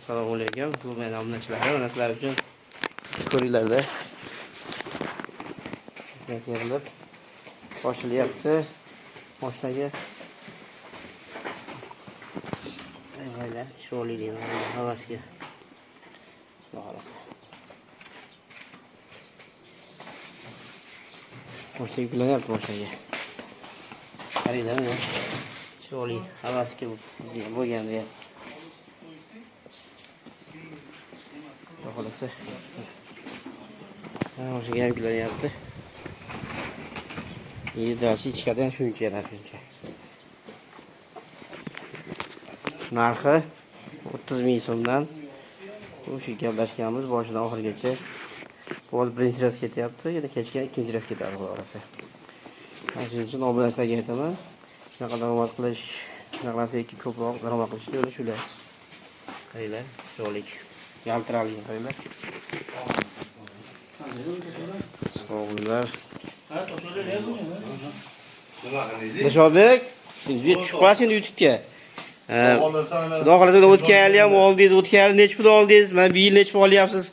Assalomu alaykum. Bu men obunachilarim, mana sizlar uchun ko'ringlarda. Terilib boshilyapti. Boshidagi ayvaylar sho'lilik havasga. Xudo xolasa. Boshidagi kullanyapti boshiga. Qaranglar, sho'li havasga bo'lganda. Xudo xolasa. Boshiga ham kullanyapti. Yedalchi ichkadan shuncha shuncha. Narxi 30 ming so'mdan. O'sha gaplashganmiz boshidan oxirigacha. Boz birinchi raz ketyapti, yana kechga ikkinchi raz ketadi xudo xolasa. Shuning uchun obunachilarga aytaman, shunaqa daromad qilish, shunaqa ko'proq daromad qilishni yo'li shular. Qaranglar, sho'lik, yaltiralik qaranglar. Sog'lar. Nishobek, sizga tushib qolsin YouTube'ga. Xudo xolasa o'tgan yil ham oldingiz, o'tgan yil necha pul oldingiz? Mana bu yil necha pul olyapsiz?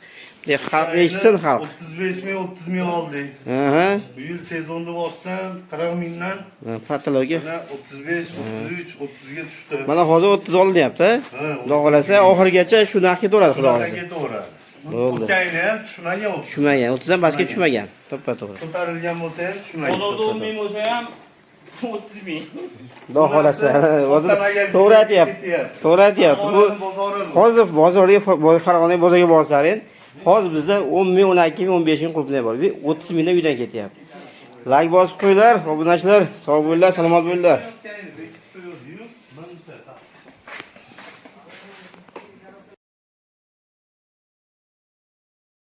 Xalq eshitsin xalq. 35 ming, 30 ming oldik. Bu yil sezonni boshidan 40 mingdan patologiya 35, 33, 30 ga tushdi. Mana hozir 30 olinyapti. Xudo xolasa oxirigacha shu narxga to'ladi xudo xolasa. To'g'ri. Bo'ldi. O'tgan yil ham tushmagan 30. Tushmagan, 30 dan boshqa tushmagan. To'ppa-to'g'ri. Ko'tarilgan bo'lsa ham tushmagan. Bozorda 10 ming bo'lsa ham 30 ming. Xudo xolasa. To'g'ri aytyapti. To'g'ri aytyapti. Bu hozir bozorga, Farg'ona bozoriga borsaring, hozir bizda 10 ming, 12 ming, 15 ming qulupnay bor. 30 mingdan uydan ketyapti. Like bosib qo'yinglar, obunachilar, sog' bo'linglar, salomat bo'linglar.